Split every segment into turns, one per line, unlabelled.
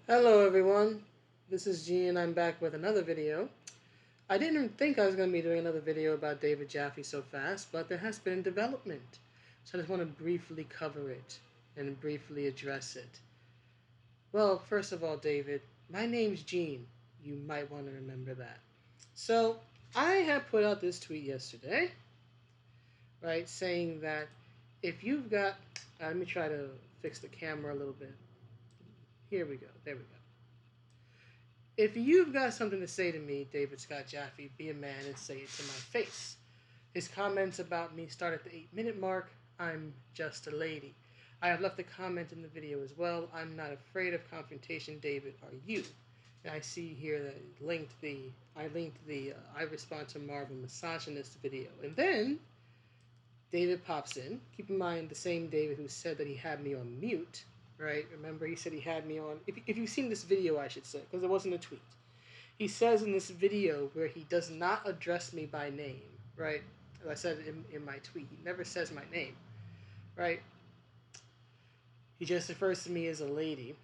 Hello everyone, this is G and I'm back with another video. I didn't think I was going to be doing another video about David Jaffe so fast, but there has been development. So I just want to briefly cover it and briefly address it. Well, first of all, David, my name's Gene. You might want to remember that. So I had put out this tweet yesterday, right, saying that if you've got, let me try to fix the camera a little bit. Here we go, there we go. If you've got something to say to me, David Scott Jaffe, be a man and say it to my face. His comments about me start at the 8-minute mark. I'm just a lady. I have left a comment in the video as well. I'm not afraid of confrontation, David, are you? And I see here that I linked the I respond to Marvel misogynist video. And then David pops in. Keep in mind the same David who said that he had me on mute, right? Remember, he said he had me on. If you've seen this video, I should say, because it wasn't a tweet. He says in this video where he does not address me by name, right? As I said in my tweet, he never says my name, right? He just refers to me as a lady,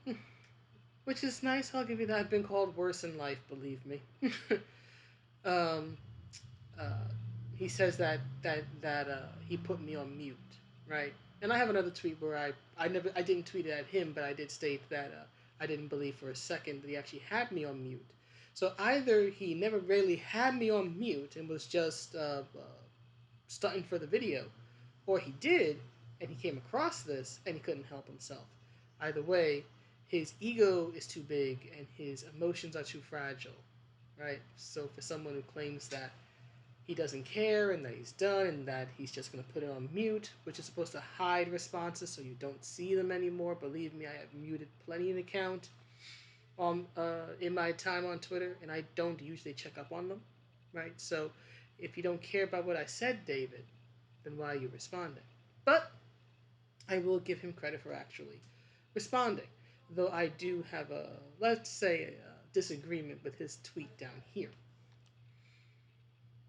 which is nice. I'll give you that. I've been called worse in life, believe me. um, uh, he says that he put me on mute, right? And I have another tweet where I didn't tweet it at him, but I did state that I didn't believe for a second that he actually had me on mute. So either he never really had me on mute and was just stunting for the video, or he did and he came across this and he couldn't help himself. Either way, his ego is too big and his emotions are too fragile, right? So for someone who claims that he doesn't care and that he's done and that he's just going to put it on mute, which is supposed to hide responses so you don't see them anymore. Believe me, I have muted plenty of accounts in my time on Twitter, and I don't usually check up on them, right? So if you don't care about what I said, David, then why are you responding? But I will give him credit for actually responding, though I do have let's say, a disagreement with his tweet down here.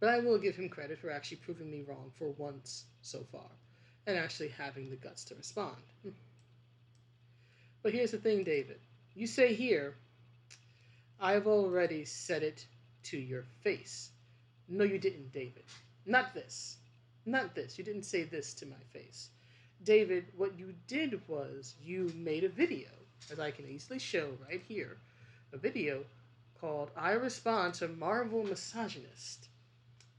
But I will give him credit for actually proving me wrong for once so far, and actually having the guts to respond. But here's the thing, David. You say here, I've already said it to your face. No, you didn't, David. Not this. Not this. You didn't say this to my face. David, what you did was you made a video, as I can easily show right here, a video called I Respond to Marvel Misogynist.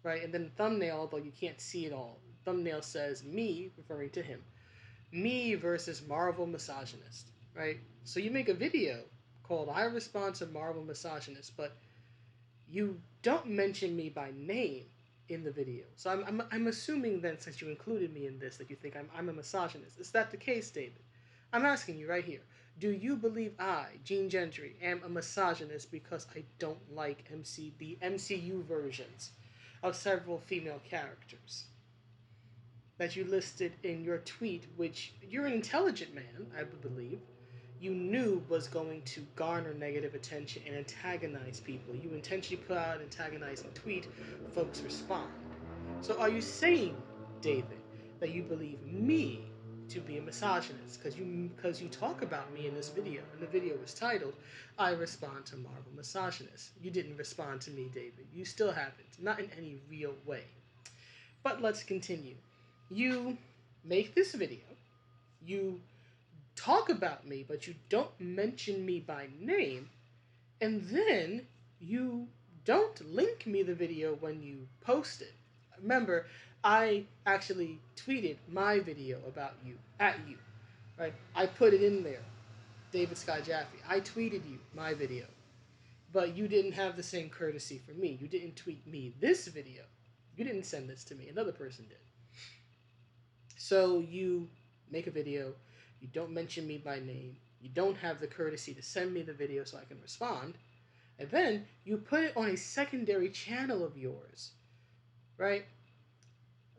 Right? And then the thumbnail, although you can't see it all, thumbnail says me, referring to him. Me versus Marvel Misogynist. Right? So you make a video called I Respond to Marvel Misogynist, but you don't mention me by name in the video. So I'm assuming then, since you included me in this, that you think I'm a misogynist. Is that the case, David? I'm asking you right here. Do you believe I, Gene Gentry, am a misogynist because I don't like the MCU versions of several female characters that you listed in your tweet, which you're an intelligent man, I believe, you knew was going to garner negative attention and antagonize people. You intentionally put out an antagonizing tweet, folks respond. So are you saying, David, that you believe me to be a misogynist because you talk about me in this video, and the video was titled I Respond to Marvel Misogynist. You didn't respond to me, David. You still haven't, not in any real way. But let's continue. You make this video, you talk about me, but you don't mention me by name, and then you don't link me the video when you post it. Remember, I actually tweeted my video about you, at you, right? I put it in there, David Scott Jaffe. I tweeted you my video, but you didn't have the same courtesy for me. You didn't tweet me this video. You didn't send this to me. Another person did. So you make a video, you don't mention me by name, you don't have the courtesy to send me the video so I can respond, and then you put it on a secondary channel of yours, right?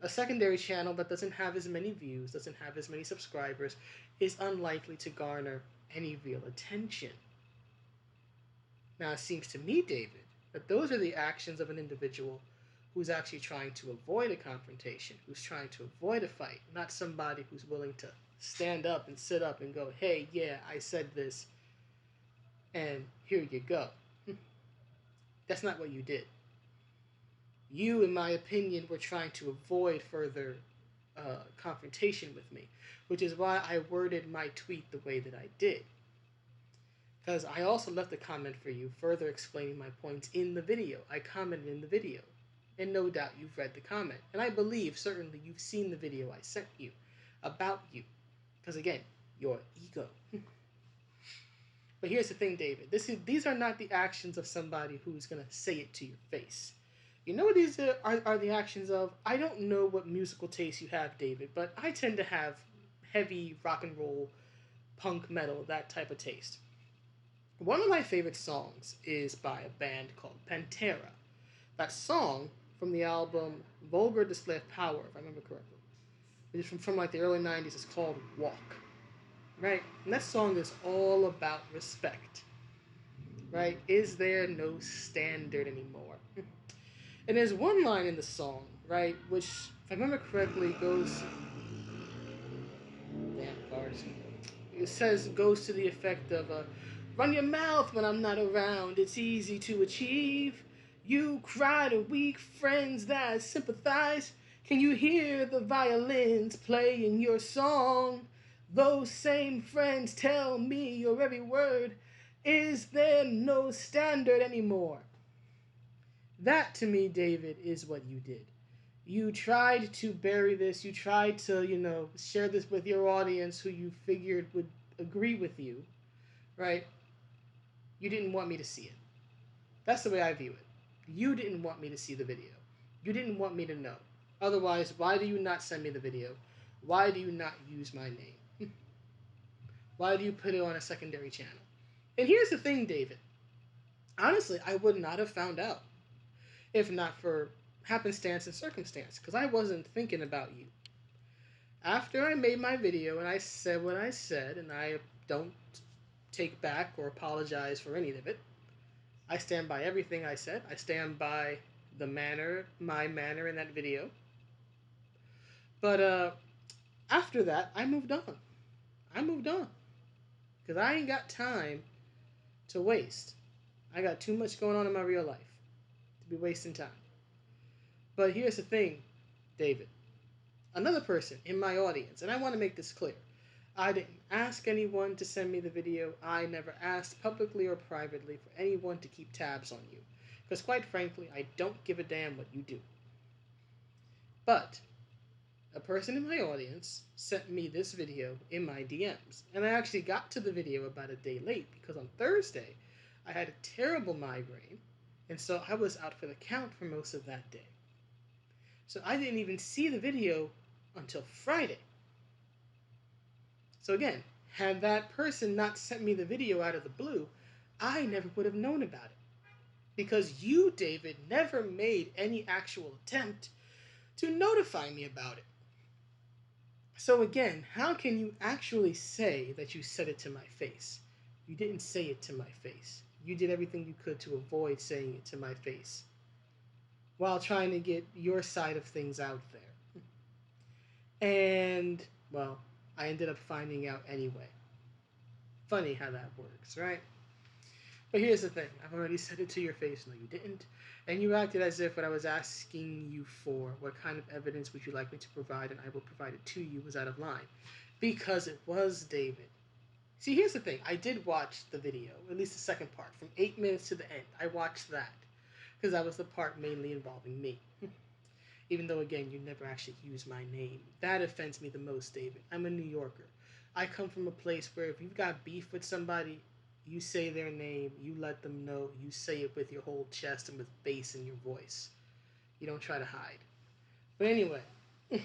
A secondary channel that doesn't have as many views, doesn't have as many subscribers, is unlikely to garner any real attention. Now, it seems to me, David, that those are the actions of an individual who's actually trying to avoid a confrontation, who's trying to avoid a fight, not somebody who's willing to stand up and sit up and go, hey, yeah, I said this, and here you go. That's not what you did. You, in my opinion, were trying to avoid further confrontation with me, which is why I worded my tweet the way that I did. Because I also left a comment for you further explaining my points in the video. I commented in the video. And no doubt you've read the comment. And I believe certainly you've seen the video I sent you about you. Because again, your ego. But here's the thing, David. These are not the actions of somebody who's going to say it to your face. You know what these are the actions of? I don't know what musical taste you have, David, but I tend to have heavy rock and roll, punk metal, that type of taste. One of my favorite songs is by a band called Pantera. That song from the album Vulgar Display of Power, if I remember correctly, which is from like the early 90s, is called Walk. Right? And that song is all about respect. Right? Is there no standard anymore? And there's one line in the song, right, which, if I remember correctly, goes. Damn, cars. It says, goes to the effect of, run your mouth when I'm not around, it's easy to achieve. You cry to weak friends that sympathize. Can you hear the violins playing your song? Those same friends tell me your every word. Is there no standard anymore? That, to me, David, is what you did. You tried to bury this. You tried to, share this with your audience who you figured would agree with you, right? You didn't want me to see it. That's the way I view it. You didn't want me to see the video. You didn't want me to know. Otherwise, why do you not send me the video? Why do you not use my name? Why do you put it on a secondary channel? And here's the thing, David. Honestly, I would not have found out if not for happenstance and circumstance, because I wasn't thinking about you. After I made my video and I said what I said, and I don't take back or apologize for any of it, I stand by everything I said. I stand by my manner in that video. But after that, I moved on. Because I ain't got time to waste. I got too much going on in my real life to be wasting time. But here's the thing, David. Another person in my audience, and I want to make this clear. I didn't ask anyone to send me the video. I never asked publicly or privately for anyone to keep tabs on you. Because quite frankly, I don't give a damn what you do. But a person in my audience sent me this video in my DMs. And I actually got to the video about a day late because on Thursday, I had a terrible migraine. And so I was out for the count for most of that day. So I didn't even see the video until Friday. So again, had that person not sent me the video out of the blue, I never would have known about it. Because you, David, never made any actual attempt to notify me about it. So again, how can you actually say that you said it to my face? You didn't say it to my face. You did everything you could to avoid saying it to my face, while trying to get your side of things out there. And, well, I ended up finding out anyway. Funny how that works, right? But here's the thing. I've already said it to your face. No, you didn't. And you acted as if what I was asking you for, what kind of evidence would you like me to provide, and I will provide it to you, was out of line. Because it was, David. See, here's the thing. I did watch the video, at least the second part, from 8 minutes to the end. I watched that. Because that was the part mainly involving me. Even though, again, you never actually use my name. That offends me the most, David. I'm a New Yorker. I come from a place where if you've got beef with somebody, you say their name, you let them know, you say it with your whole chest and with bass in your voice. You don't try to hide. But anyway, let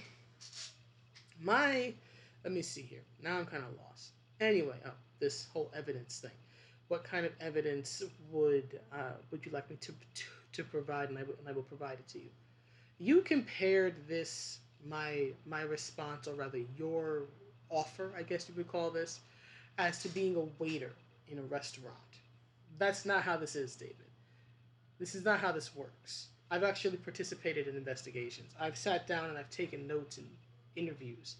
me see here. Now I'm kind of lost. Anyway, this whole evidence thing. What kind of evidence would you like me to provide, and I will provide it to you? You compared this, my response, or rather your offer, I guess you would call this, as to being a waiter in a restaurant. That's not how this is, David. This is not how this works. I've actually participated in investigations. I've sat down and I've taken notes in interviews.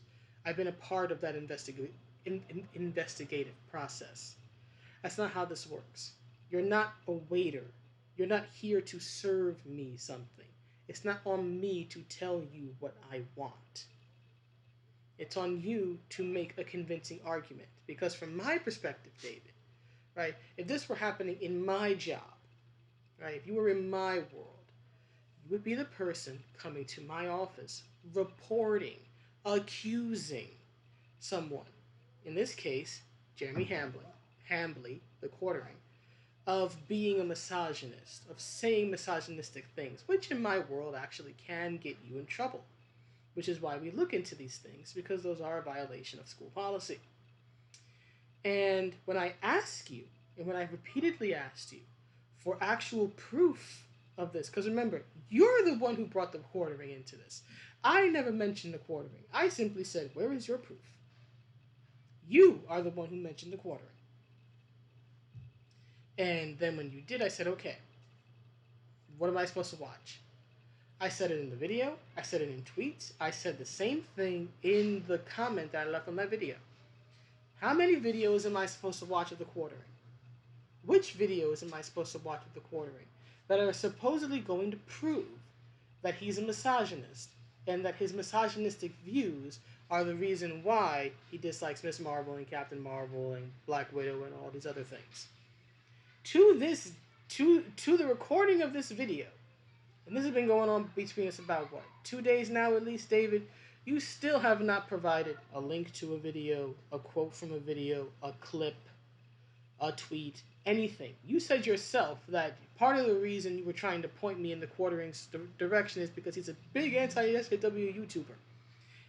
I've been a part of that investigative process. That's not how this works. You're not a waiter. You're not here to serve me something. It's not on me to tell you what I want. It's on you to make a convincing argument. Because from my perspective, David, right, if this were happening in my job, right, if you were in my world, you would be the person coming to my office, reporting, accusing someone. In this case, Jeremy Hambley, the quartering, of being a misogynist, of saying misogynistic things, which in my world actually can get you in trouble. Which is why we look into these things, because those are a violation of school policy. And when I ask you, and when I repeatedly asked you for actual proof of this, because remember, you're the one who brought the quartering into this. I never mentioned the quartering. I simply said, where is your proof? You are the one who mentioned the quartering. And then when you did, I said, okay, what am I supposed to watch? I said it in the video. I said it in tweets. I said the same thing in the comment that I left on that video. How many videos am I supposed to watch of the quartering? Which videos am I supposed to watch of the quartering that are supposedly going to prove that he's a misogynist and that his misogynistic views are the reason why he dislikes Miss Marvel and Captain Marvel and Black Widow and all these other things? To the recording of this video, and this has been going on between us about, what, 2 days now at least, David? You still have not provided a link to a video, a quote from a video, a clip, a tweet, anything. You said yourself that part of the reason you were trying to point me in the quartering's direction is because he's a big anti-SJW YouTuber.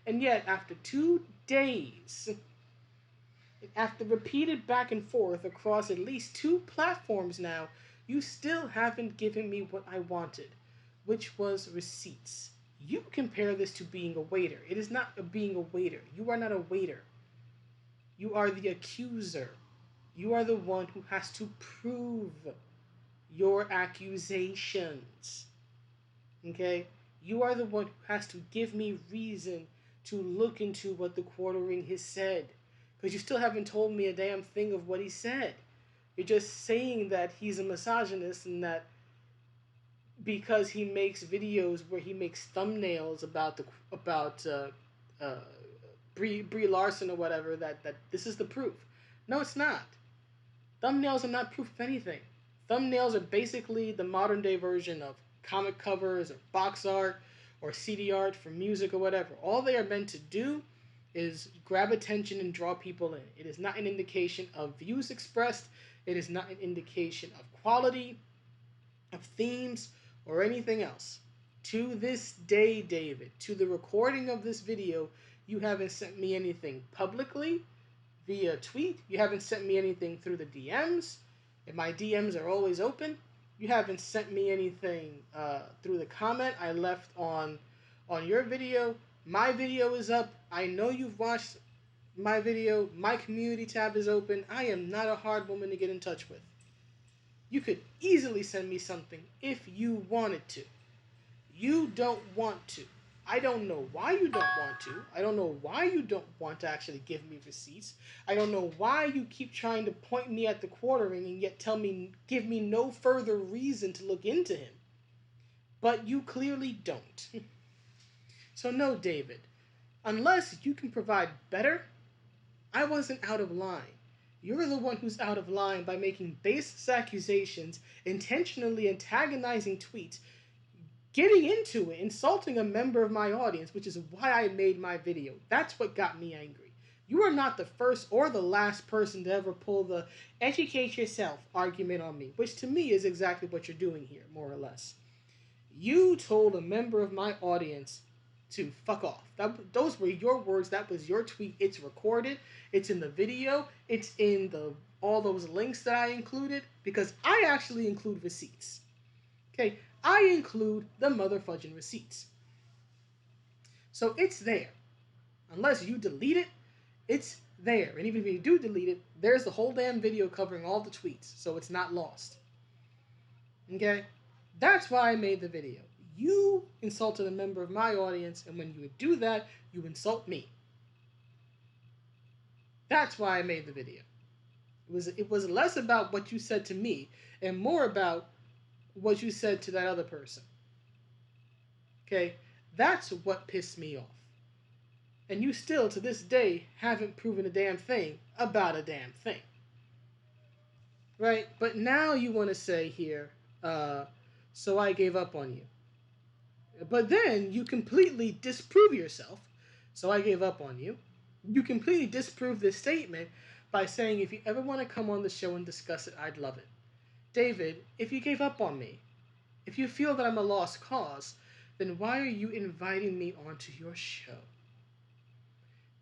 And yet, after 2 days, after repeated back and forth across at least 2 platforms now, you still haven't given me what I wanted, which was receipts. You compare this to being a waiter. It is not being a waiter. You are not a waiter. You are the accuser. You are the one who has to prove your accusations. Okay? You are the one who has to give me reason to look into what the quartering has said. Because you still haven't told me a damn thing of what he said. You're just saying that he's a misogynist and that because he makes videos where he makes thumbnails about Brie Larson or whatever, that this is the proof. No, it's not. Thumbnails are not proof of anything. Thumbnails are basically the modern day version of comic covers or box art or CD art for music or whatever. All they are meant to do is grab attention and draw people in. It is not an indication of views expressed. It is not an indication of quality, of themes, or anything else. To this day, David, to the recording of this video, you haven't sent me anything publicly via tweet. You haven't sent me anything through the DMs. And my DMs are always open. You haven't sent me anything through the comment I left on your video. My video is up. I know you've watched my video. My community tab is open. I am not a hard woman to get in touch with. You could easily send me something if you wanted to. You don't want to. I don't know why you don't want to. I don't know why you don't want to actually give me receipts. I don't know why you keep trying to point me at the quartering and yet give me no further reason to look into him. But you clearly don't. So no, David, unless you can provide better, I wasn't out of line. You're the one who's out of line by making baseless accusations, intentionally antagonizing tweets, getting into it, insulting a member of my audience, which is why I made my video. That's what got me angry. You are not the first or the last person to ever pull the educate yourself argument on me, which to me is exactly what you're doing here, more or less. You told a member of my audience to fuck off. Those were your words. That was your tweet. It's recorded. It's in the video. It's in all those links that I included, because I actually include receipts. Okay, I include the motherfudging receipts. So it's there. Unless you delete it, it's there. And even if you do delete it, there's the whole damn video covering all the tweets, so it's not lost. Okay? That's why I made the video. You insulted a member of my audience, and when you do that, you insult me. That's why I made the video. It was less about what you said to me and more about what you said to that other person. Okay? That's what pissed me off. And you still to this day haven't proven a damn thing about a damn thing. Right? But now you want to say here, uh, so I gave up on you. But then you completely disprove yourself. So I gave up on you. You completely disprove this statement by saying, if you ever want to come on the show and discuss it, I'd love it. David, if you gave up on me, if you feel that I'm a lost cause, then why are you inviting me onto your show?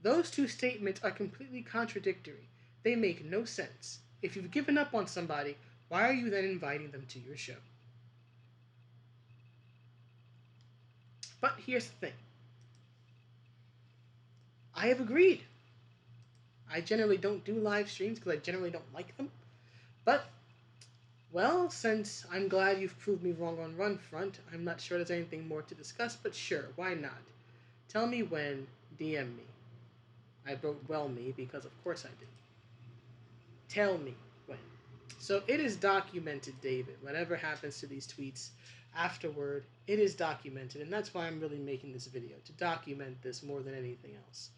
Those two statements are completely contradictory. They make no sense. If you've given up on somebody, why are you then inviting them to your show? But here's the thing. I have agreed. I generally don't do live streams because I generally don't like them. But, well, since I'm glad you've proved me wrong on Run Front, I'm not sure there's anything more to discuss, but sure, why not? Tell me when, DM me. I wrote well me because of course I did. Tell me when. So it is documented, David. Whatever happens to these tweets afterward, it is documented, and that's why I'm really making this video, to document this more than anything else.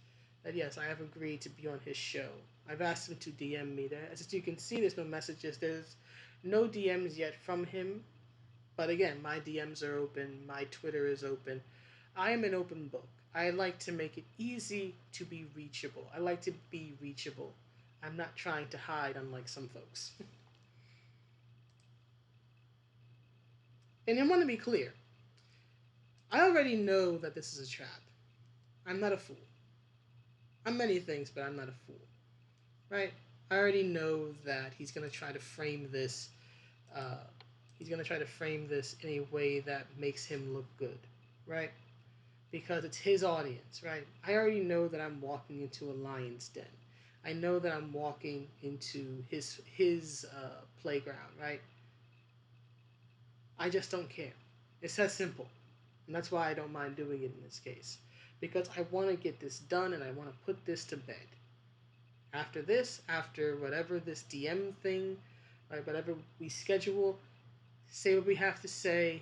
That yes, I have agreed to be on his show. I've asked him to DM me. There, as you can see, there's no messages. There's no DMs yet from him. But again, my DMs are open. My Twitter is open. I am an open book. I like to make it easy to be reachable. I like to be reachable. I'm not trying to hide, unlike some folks. And I want to be clear. I already know that this is a trap. I'm not a fool. I'm many things, but I'm not a fool. Right? I already know that he's going to try to frame this. Uh, he's going to try to frame this in a way that makes him look good. Right? Because it's his audience, right? I already know that I'm walking into a lion's den. I know that I'm walking into his playground, right? I just don't care. It's that simple, and that's why I don't mind doing it in this case, because I want to get this done and I want to put this to bed. After this, after whatever this DM thing, right? Whatever we schedule, say what we have to say,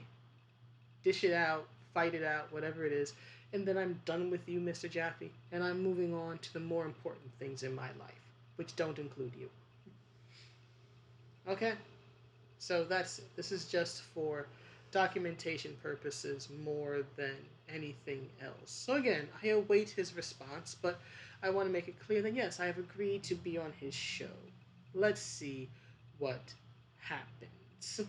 dish it out, fight it out, whatever it is, and then I'm done with you, Mr. Jaffe, and I'm moving on to the more important things in my life, which don't include you. Okay? So that's it. This is just for documentation purposes more than anything else. So again, I await his response, but I want to make it clear that yes, I have agreed to be on his show. Let's see what happens.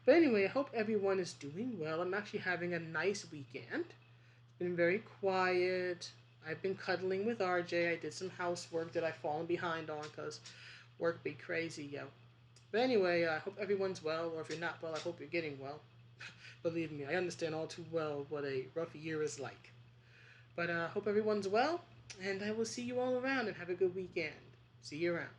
But anyway, I hope everyone is doing well. I'm actually having a nice weekend. It's been very quiet. I've been cuddling with RJ. I did some housework that I've fallen behind on because work be crazy, yo. But anyway, I hope everyone's well, or if you're not well, I hope you're getting well. Believe me, I understand all too well what a rough year is like. But I hope everyone's well, and I will see you all around and have a good weekend. See you around.